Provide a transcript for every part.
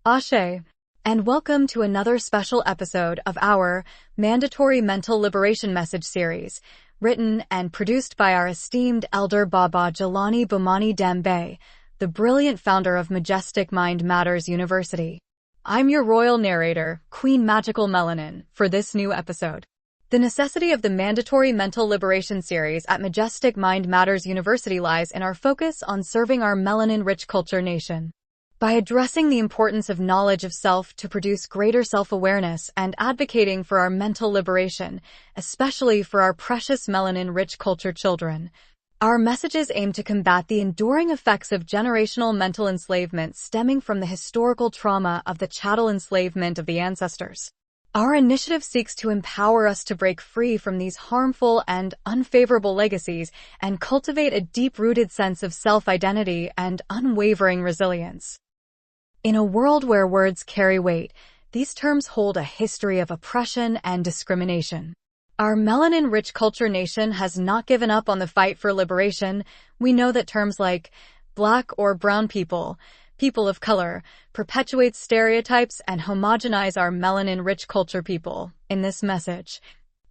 Ashe, and welcome to another special episode of our Mandatory Mental Liberation Message series, written and produced by our esteemed elder Baba Jelani Bumani Dembe, the brilliant founder of Majestic Mind Matters University. I'm your royal narrator, Queen Magical Melanin, for this new episode. The necessity of the Mandatory Mental Liberation series at Majestic Mind Matters University lies in our focus on serving our melanin-rich culture nation. By addressing the importance of knowledge of self to produce greater self-awareness and advocating for our mental liberation, especially for our precious melanin-rich culture children, our messages aim to combat the enduring effects of generational mental enslavement stemming from the historical trauma of the chattel enslavement of the ancestors. Our initiative seeks to empower us to break free from these harmful and unfavorable legacies and cultivate a deep-rooted sense of self-identity and unwavering resilience. In a world where words carry weight, these terms hold a history of oppression and discrimination. Our melanin-rich culture nation has not given up on the fight for liberation. We know that terms like Black or brown people, people of color, perpetuate stereotypes and homogenize our melanin-rich culture people. In this message,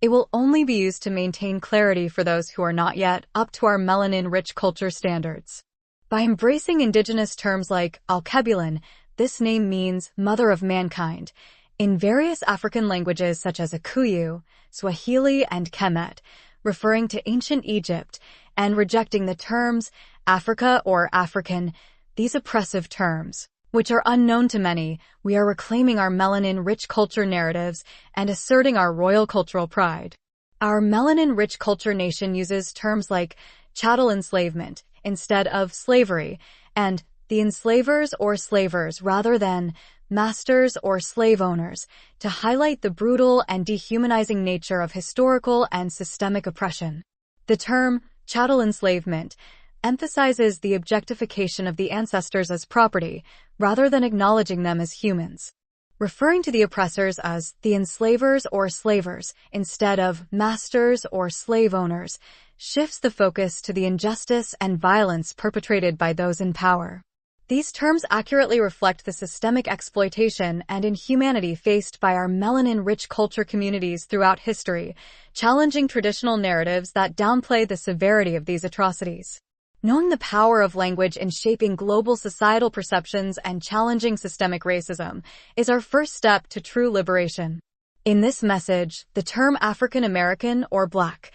it will only be used to maintain clarity for those who are not yet up to our melanin-rich culture standards. By embracing indigenous terms like Alkebulan, this name means mother of mankind, in various African languages such as Akuyu, Swahili, and Kemet, referring to ancient Egypt, and rejecting the terms Africa or African, these oppressive terms, which are unknown to many, we are reclaiming our melanin-rich culture narratives and asserting our royal cultural pride. Our melanin-rich culture nation uses terms like chattel enslavement instead of slavery, and the enslavers or slavers rather than masters or slave owners, to highlight the brutal and dehumanizing nature of historical and systemic oppression. The term chattel enslavement emphasizes the objectification of the ancestors as property, rather than acknowledging them as humans. Referring to the oppressors as the enslavers or slavers instead of masters or slave owners shifts the focus to the injustice and violence perpetrated by those in power. These terms accurately reflect the systemic exploitation and inhumanity faced by our melanin-rich culture communities throughout history, challenging traditional narratives that downplay the severity of these atrocities. Knowing the power of language in shaping global societal perceptions and challenging systemic racism is our first step to true liberation. In this message, the term African American or Black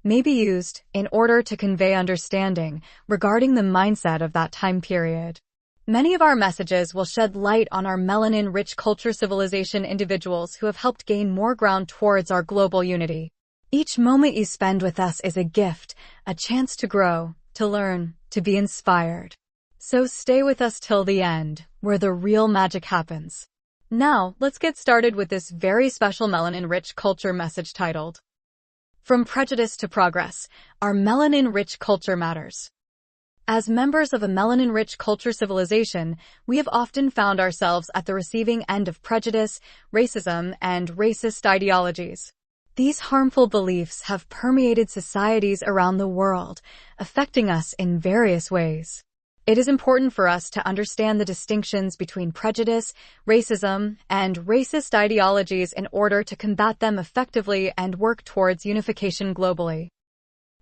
may be used in order to convey understanding regarding the mindset of that time period. Many of our messages will shed light on our melanin-rich culture civilization individuals who have helped gain more ground towards our global unity. Each moment you spend with us is a gift, a chance to grow, to learn, to be inspired. So stay with us till the end, where the real magic happens. Now, let's get started with this very special melanin-rich culture message titled, From Prejudice to Progress, Our Melanin-Rich Culture Matters. As members of a melanin-rich culture civilization, we have often found ourselves at the receiving end of prejudice, racism, and racist ideologies. These harmful beliefs have permeated societies around the world, affecting us in various ways. It is important for us to understand the distinctions between prejudice, racism, and racist ideologies in order to combat them effectively and work towards unification globally.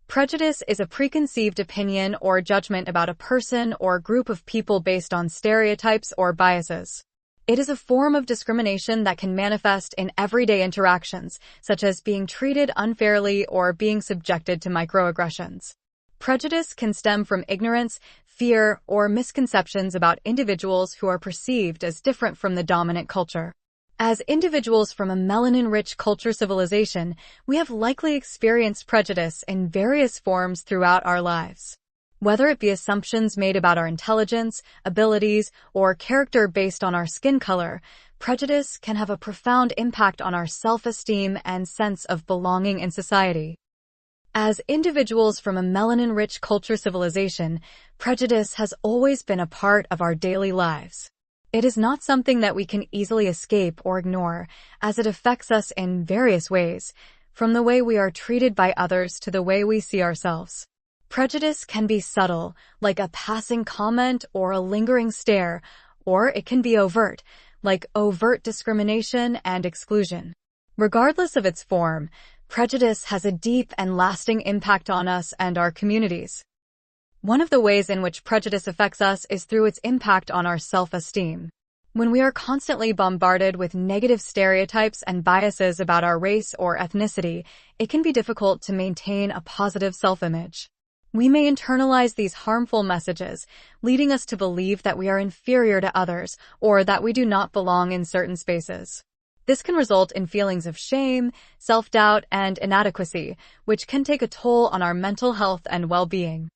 Prejudice is a preconceived opinion or judgment about a person or group of people based on stereotypes or biases. It is a form of discrimination that can manifest in everyday interactions, such as being treated unfairly or being subjected to microaggressions. Prejudice can stem from ignorance, fear, or misconceptions about individuals who are perceived as different from the dominant culture. As individuals from a melanin-rich culture civilization, we have likely experienced prejudice in various forms throughout our lives. Whether it be assumptions made about our intelligence, abilities, or character based on our skin color, prejudice can have a profound impact on our self-esteem and sense of belonging in society. As individuals from a melanin-rich culture civilization, prejudice has always been a part of our daily lives. It is not something that we can easily escape or ignore, as it affects us in various ways, from the way we are treated by others to the way we see ourselves. Prejudice can be subtle, like a passing comment or a lingering stare, or it can be overt, like overt discrimination and exclusion. Regardless of its form, prejudice has a deep and lasting impact on us and our communities. One of the ways in which prejudice affects us is through its impact on our self-esteem. When we are constantly bombarded with negative stereotypes and biases about our race or ethnicity, it can be difficult to maintain a positive self-image. We may internalize these harmful messages, leading us to believe that we are inferior to others or that we do not belong in certain spaces. This can result in feelings of shame, self-doubt, and inadequacy, which can take a toll on our mental health and well-being.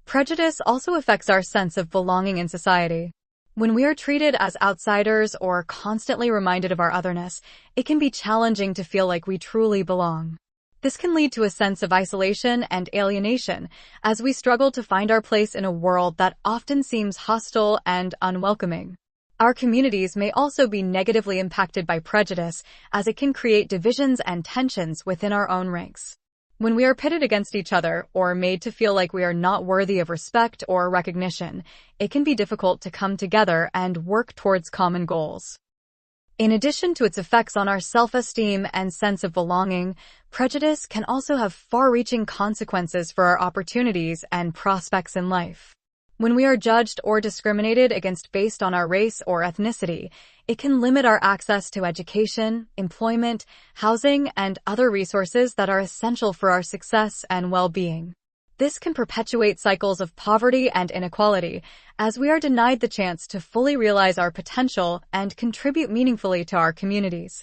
Prejudice also affects our sense of belonging in society. When we are treated as outsiders or constantly reminded of our otherness, it can be challenging to feel like we truly belong. This can lead to a sense of isolation and alienation as we struggle to find our place in a world that often seems hostile and unwelcoming. Our communities may also be negatively impacted by prejudice as it can create divisions and tensions within our own ranks. When we are pitted against each other or made to feel like we are not worthy of respect or recognition, it can be difficult to come together and work towards common goals. In addition to its effects on our self-esteem and sense of belonging, prejudice can also have far-reaching consequences for our opportunities and prospects in life. When we are judged or discriminated against based on our race or ethnicity, it can limit our access to education, employment, housing, and other resources that are essential for our success and well-being. This can perpetuate cycles of poverty and inequality, as we are denied the chance to fully realize our potential and contribute meaningfully to our communities.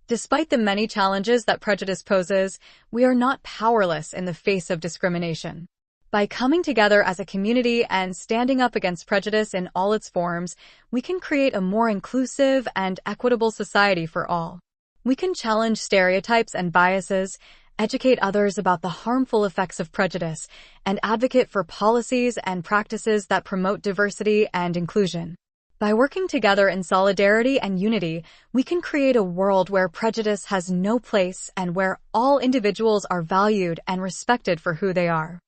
Despite the many challenges that prejudice poses, we are not powerless in the face of discrimination. By coming together as a community and standing up against prejudice in all its forms, we can create a more inclusive and equitable society for all. We can challenge stereotypes and biases, educate others about the harmful effects of prejudice, and advocate for policies and practices that promote diversity and inclusion. By working together in solidarity and unity, we can create a world where prejudice has no place and where all individuals are valued and respected for who they are.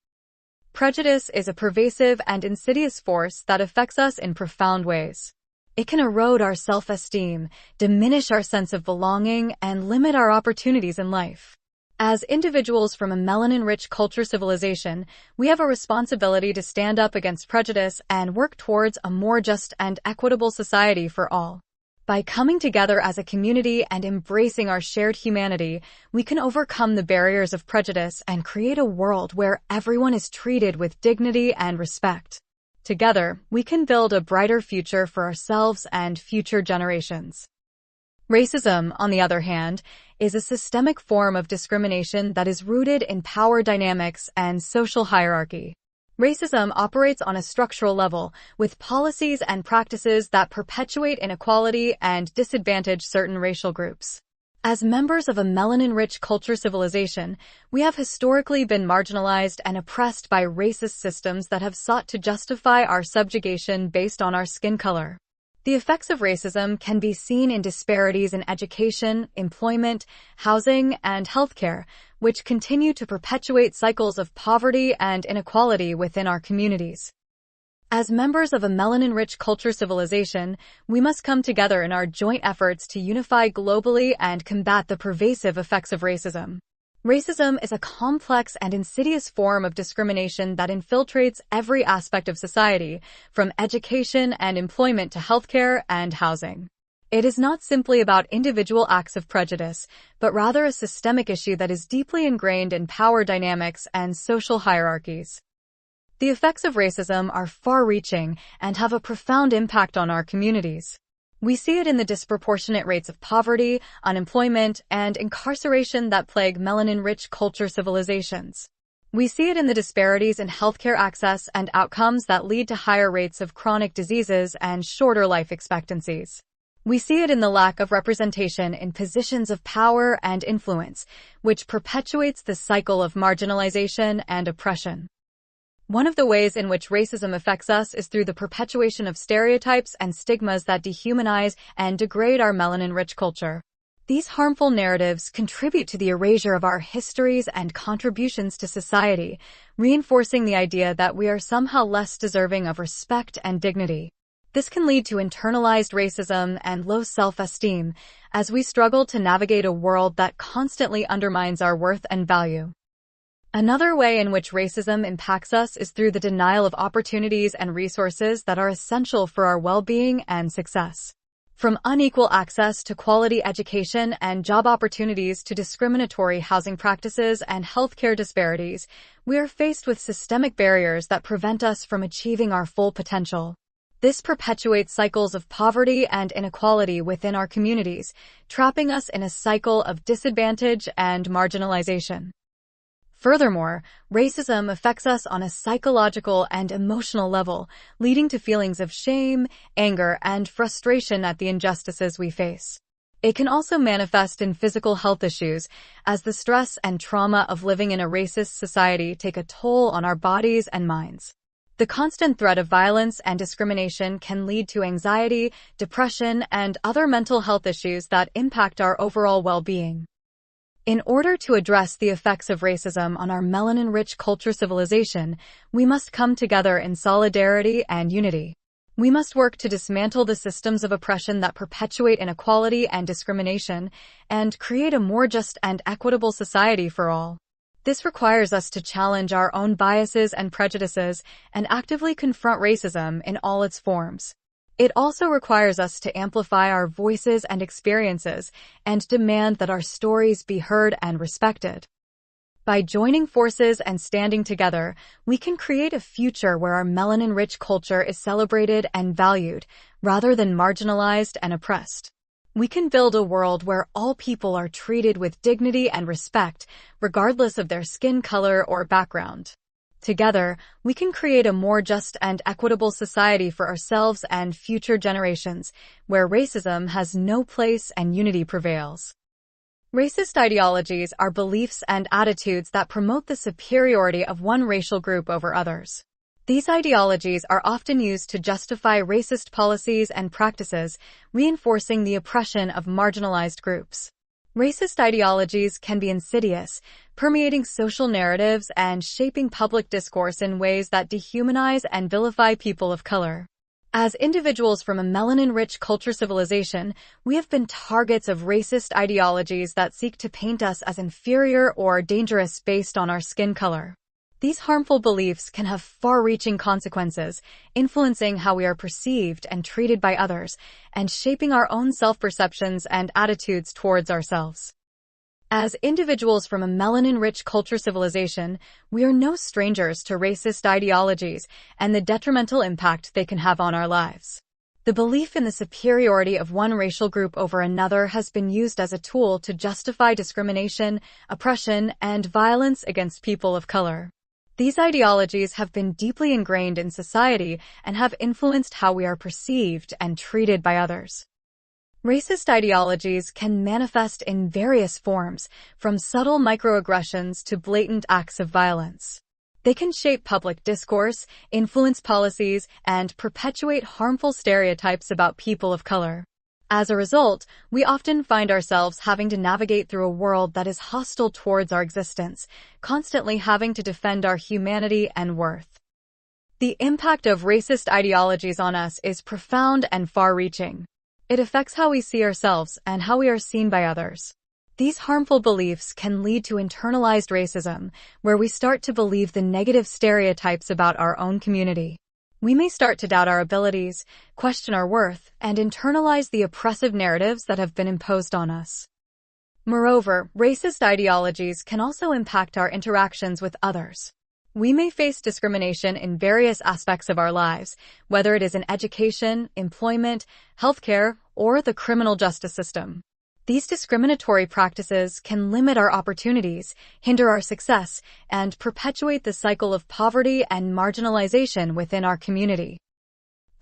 Prejudice is a pervasive and insidious force that affects us in profound ways. It can erode our self-esteem, diminish our sense of belonging, and limit our opportunities in life. As individuals from a melanin-rich culture civilization, we have a responsibility to stand up against prejudice and work towards a more just and equitable society for all. By coming together as a community and embracing our shared humanity, we can overcome the barriers of prejudice and create a world where everyone is treated with dignity and respect. Together, we can build a brighter future for ourselves and future generations. Racism, on the other hand, is a systemic form of discrimination that is rooted in power dynamics and social hierarchy. Racism operates on a structural level, with policies and practices that perpetuate inequality and disadvantage certain racial groups. As members of a melanin-rich culture civilization, we have historically been marginalized and oppressed by racist systems that have sought to justify our subjugation based on our skin color. The effects of racism can be seen in disparities in education, employment, housing, and healthcare, which continue to perpetuate cycles of poverty and inequality within our communities. As members of a melanin-rich culture civilization, we must come together in our joint efforts to unify globally and combat the pervasive effects of racism. Racism is a complex and insidious form of discrimination that infiltrates every aspect of society, from education and employment to healthcare and housing. It is not simply about individual acts of prejudice, but rather a systemic issue that is deeply ingrained in power dynamics and social hierarchies. The effects of racism are far-reaching and have a profound impact on our communities. We see it in the disproportionate rates of poverty, unemployment, and incarceration that plague melanin-rich culture civilizations. We see it in the disparities in healthcare access and outcomes that lead to higher rates of chronic diseases and shorter life expectancies. We see it in the lack of representation in positions of power and influence, which perpetuates the cycle of marginalization and oppression. One of the ways in which racism affects us is through the perpetuation of stereotypes and stigmas that dehumanize and degrade our melanin-rich culture. These harmful narratives contribute to the erasure of our histories and contributions to society, reinforcing the idea that we are somehow less deserving of respect and dignity. This can lead to internalized racism and low self-esteem as we struggle to navigate a world that constantly undermines our worth and value. Another way in which racism impacts us is through the denial of opportunities and resources that are essential for our well-being and success. From unequal access to quality education and job opportunities to discriminatory housing practices and healthcare disparities, we are faced with systemic barriers that prevent us from achieving our full potential. This perpetuates cycles of poverty and inequality within our communities, trapping us in a cycle of disadvantage and marginalization. Furthermore, racism affects us on a psychological and emotional level, leading to feelings of shame, anger, and frustration at the injustices we face. It can also manifest in physical health issues, as the stress and trauma of living in a racist society take a toll on our bodies and minds. The constant threat of violence and discrimination can lead to anxiety, depression, and other mental health issues that impact our overall well-being. In order to address the effects of racism on our melanin-rich culture civilization, we must come together in solidarity and unity. We must work to dismantle the systems of oppression that perpetuate inequality and discrimination, and create a more just and equitable society for all. This requires us to challenge our own biases and prejudices and actively confront racism in all its forms. It also requires us to amplify our voices and experiences and demand that our stories be heard and respected. By joining forces and standing together, we can create a future where our melanin-rich culture is celebrated and valued, rather than marginalized and oppressed. We can build a world where all people are treated with dignity and respect, regardless of their skin color or background. Together, we can create a more just and equitable society for ourselves and future generations, where racism has no place and unity prevails. Racist ideologies are beliefs and attitudes that promote the superiority of one racial group over others. These ideologies are often used to justify racist policies and practices, reinforcing the oppression of marginalized groups. Racist ideologies can be insidious, permeating social narratives and shaping public discourse in ways that dehumanize and vilify people of color. As individuals from a melanin-rich culture civilization, we have been targets of racist ideologies that seek to paint us as inferior or dangerous based on our skin color. These harmful beliefs can have far-reaching consequences, influencing how we are perceived and treated by others, and shaping our own self-perceptions and attitudes towards ourselves. As individuals from a melanin-rich culture civilization, we are no strangers to racist ideologies and the detrimental impact they can have on our lives. The belief in the superiority of one racial group over another has been used as a tool to justify discrimination, oppression, and violence against people of color. These ideologies have been deeply ingrained in society and have influenced how we are perceived and treated by others. Racist ideologies can manifest in various forms, from subtle microaggressions to blatant acts of violence. They can shape public discourse, influence policies, and perpetuate harmful stereotypes about people of color. As a result, we often find ourselves having to navigate through a world that is hostile towards our existence, constantly having to defend our humanity and worth. The impact of racist ideologies on us is profound and far-reaching. It affects how we see ourselves and how we are seen by others. These harmful beliefs can lead to internalized racism, where we start to believe the negative stereotypes about our own community. We may start to doubt our abilities, question our worth, and internalize the oppressive narratives that have been imposed on us. Moreover, racist ideologies can also impact our interactions with others. We may face discrimination in various aspects of our lives, whether it is in education, employment, healthcare, or the criminal justice system. These discriminatory practices can limit our opportunities, hinder our success, and perpetuate the cycle of poverty and marginalization within our community.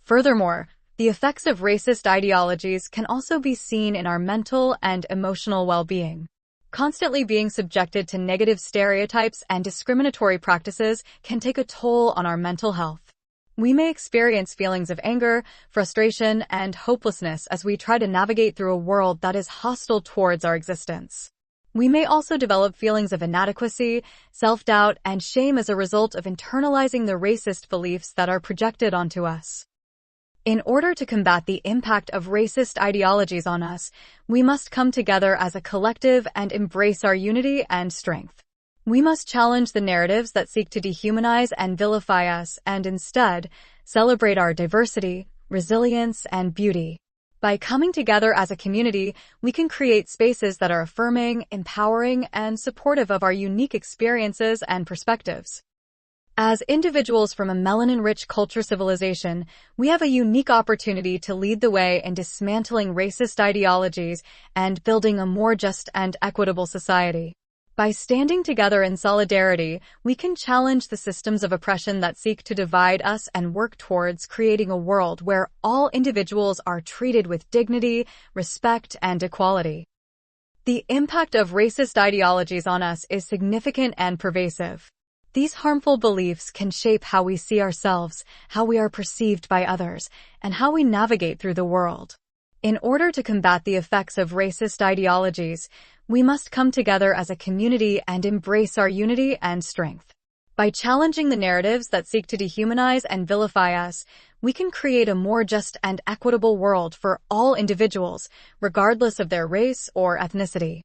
Furthermore, the effects of racist ideologies can also be seen in our mental and emotional well-being. Constantly being subjected to negative stereotypes and discriminatory practices can take a toll on our mental health. We may experience feelings of anger, frustration, and hopelessness as we try to navigate through a world that is hostile towards our existence. We may also develop feelings of inadequacy, self-doubt, and shame as a result of internalizing the racist beliefs that are projected onto us. In order to combat the impact of racist ideologies on us, we must come together as a collective and embrace our unity and strength. We must challenge the narratives that seek to dehumanize and vilify us and instead celebrate our diversity, resilience, and beauty. By coming together as a community, we can create spaces that are affirming, empowering, and supportive of our unique experiences and perspectives. As individuals from a melanin-rich culture civilization, we have a unique opportunity to lead the way in dismantling racist ideologies and building a more just and equitable society. By standing together in solidarity, we can challenge the systems of oppression that seek to divide us and work towards creating a world where all individuals are treated with dignity, respect, and equality. The impact of racist ideologies on us is significant and pervasive. These harmful beliefs can shape how we see ourselves, how we are perceived by others, and how we navigate through the world. In order to combat the effects of racist ideologies, we must come together as a community and embrace our unity and strength. By challenging the narratives that seek to dehumanize and vilify us, we can create a more just and equitable world for all individuals, regardless of their race or ethnicity.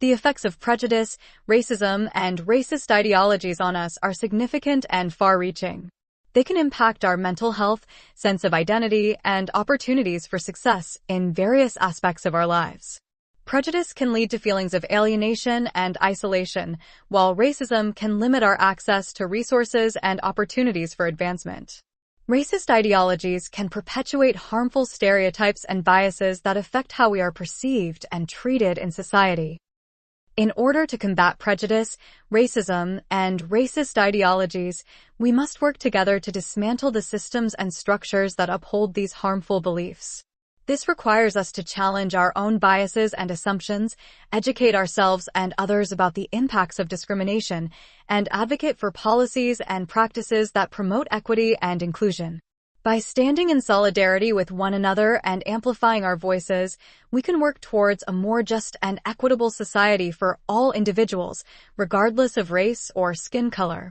The effects of prejudice, racism, and racist ideologies on us are significant and far-reaching. They can impact our mental health, sense of identity, and opportunities for success in various aspects of our lives. Prejudice can lead to feelings of alienation and isolation, while racism can limit our access to resources and opportunities for advancement. Racist ideologies can perpetuate harmful stereotypes and biases that affect how we are perceived and treated in society. In order to combat prejudice, racism, and racist ideologies, we must work together to dismantle the systems and structures that uphold these harmful beliefs. This requires us to challenge our own biases and assumptions, educate ourselves and others about the impacts of discrimination, and advocate for policies and practices that promote equity and inclusion. By standing in solidarity with one another and amplifying our voices, we can work towards a more just and equitable society for all individuals, regardless of race or skin color.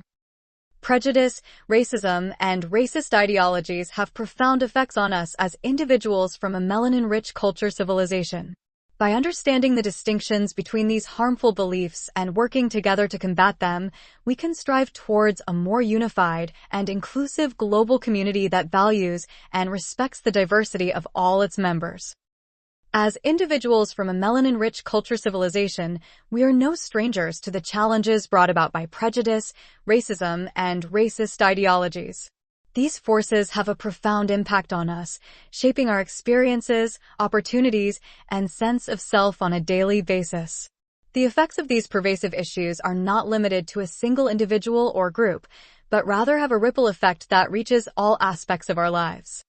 Prejudice, racism, and racist ideologies have profound effects on us as individuals from a melanin-rich culture civilization. By understanding the distinctions between these harmful beliefs and working together to combat them, we can strive towards a more unified and inclusive global community that values and respects the diversity of all its members. As individuals from a melanin-rich culture civilization, we are no strangers to the challenges brought about by prejudice, racism, and racist ideologies. These forces have a profound impact on us, shaping our experiences, opportunities, and sense of self on a daily basis. The effects of these pervasive issues are not limited to a single individual or group, but rather have a ripple effect that reaches all aspects of our lives.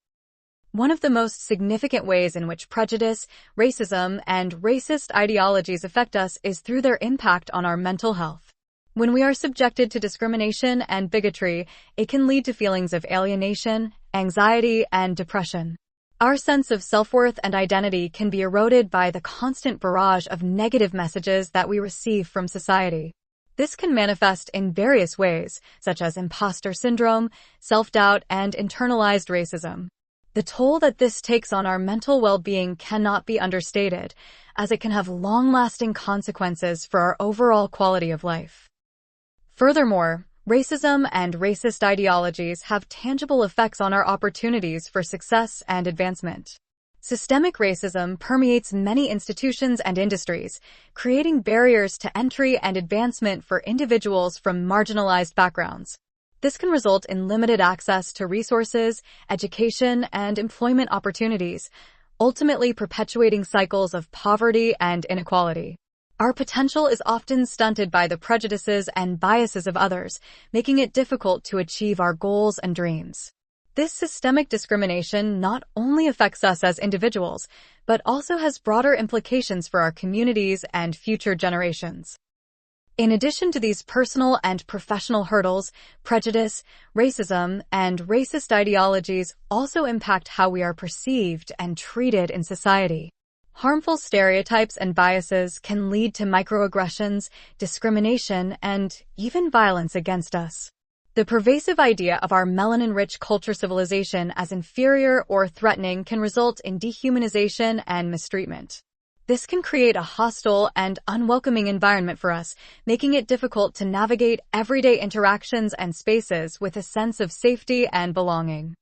One of the most significant ways in which prejudice, racism, and racist ideologies affect us is through their impact on our mental health. When we are subjected to discrimination and bigotry, it can lead to feelings of alienation, anxiety, and depression. Our sense of self-worth and identity can be eroded by the constant barrage of negative messages that we receive from society. This can manifest in various ways, such as imposter syndrome, self-doubt, and internalized racism. The toll that this takes on our mental well-being cannot be understated, as it can have long-lasting consequences for our overall quality of life. Furthermore, racism and racist ideologies have tangible effects on our opportunities for success and advancement. Systemic racism permeates many institutions and industries, creating barriers to entry and advancement for individuals from marginalized backgrounds. This can result in limited access to resources, education, and employment opportunities, ultimately perpetuating cycles of poverty and inequality. Our potential is often stunted by the prejudices and biases of others, making it difficult to achieve our goals and dreams. This systemic discrimination not only affects us as individuals, but also has broader implications for our communities and future generations. In addition to these personal and professional hurdles, prejudice, racism, and racist ideologies also impact how we are perceived and treated in society. Harmful stereotypes and biases can lead to microaggressions, discrimination, and even violence against us. The pervasive idea of our melanin-rich culture civilization as inferior or threatening can result in dehumanization and mistreatment. This can create a hostile and unwelcoming environment for us, making it difficult to navigate everyday interactions and spaces with a sense of safety and belonging.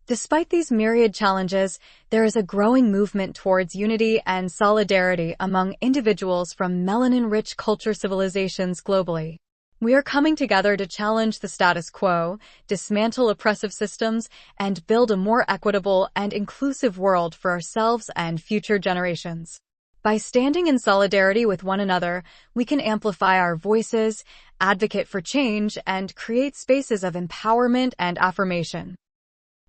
Despite these myriad challenges, there is a growing movement towards unity and solidarity among individuals from melanin-rich culture civilizations globally. We are coming together to challenge the status quo, dismantle oppressive systems, and build a more equitable and inclusive world for ourselves and future generations. By standing in solidarity with one another, we can amplify our voices, advocate for change, and create spaces of empowerment and affirmation.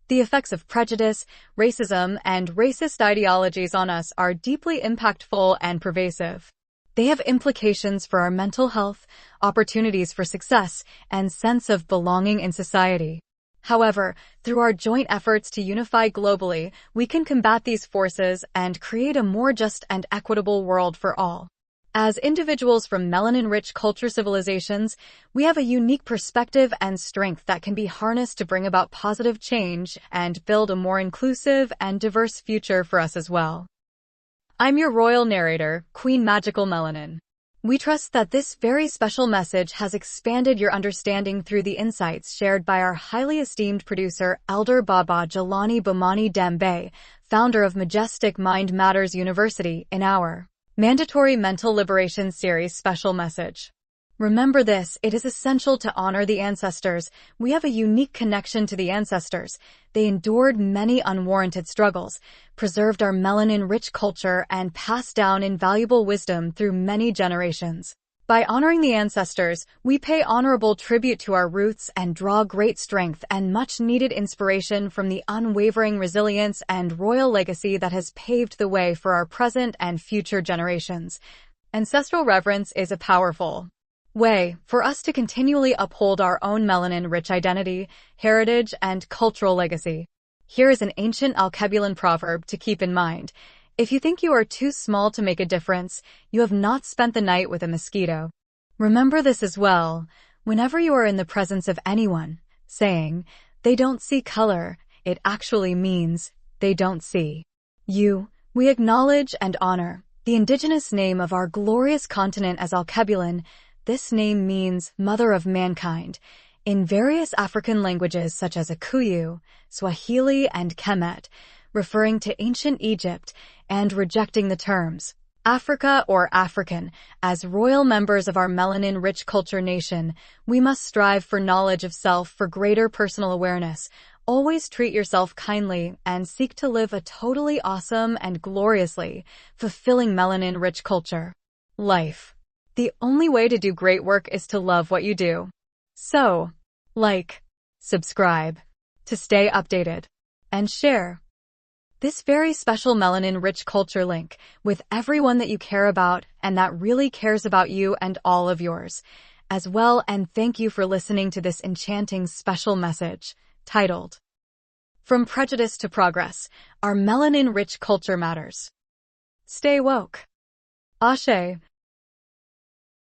The effects of prejudice, racism, and racist ideologies on us are deeply impactful and pervasive. They have implications for our mental health, opportunities for success, and sense of belonging in society. However, through our joint efforts to unify globally, we can combat these forces and create a more just and equitable world for all. As individuals from melanin-rich culture civilizations, we have a unique perspective and strength that can be harnessed to bring about positive change and build a more inclusive and diverse future for us as well. I'm your royal narrator, Queen Magical Melanin. We trust that this very special message has expanded your understanding through the insights shared by our highly esteemed producer, Elder Baba Jelani Bomani Dembe, founder of Majestic Mind Matters University, in our Mandatory Mental Liberation Series special message. Remember this, it is essential to honor the ancestors. We have a unique connection to the ancestors. They endured many unwarranted struggles, preserved our melanin-rich culture, and passed down invaluable wisdom through many generations. By honoring the ancestors, we pay honorable tribute to our roots and draw great strength and much-needed inspiration from the unwavering resilience and royal legacy that has paved the way for our present and future generations. Ancestral reverence is a powerful way for us to continually uphold our own melanin-rich identity, heritage, and cultural legacy. Here is an ancient Alkebulan proverb to keep in mind. If you think you are too small to make a difference, you have not spent the night with a mosquito. Remember this as well, whenever you are in the presence of anyone, saying, "They don't see color," it actually means, "They don't see you." We acknowledge and honor the indigenous name of our glorious continent as Alkebulan. This name means Mother of Mankind in various African languages such as Akuyu, Swahili, and Kemet, referring to ancient Egypt and rejecting the terms Africa or African. As royal members of our melanin-rich culture nation, we must strive for knowledge of self for greater personal awareness. Always treat yourself kindly and seek to live a totally awesome and gloriously fulfilling melanin-rich culture life. The only way to do great work is to love what you do. So, like, subscribe to stay updated, and share this very special melanin-rich culture link with everyone that you care about and that really cares about you and all of yours as well. And thank you for listening to this enchanting special message titled, From Prejudice to Progress, Our Melanin-Rich Culture Matters. Stay woke. Ashe.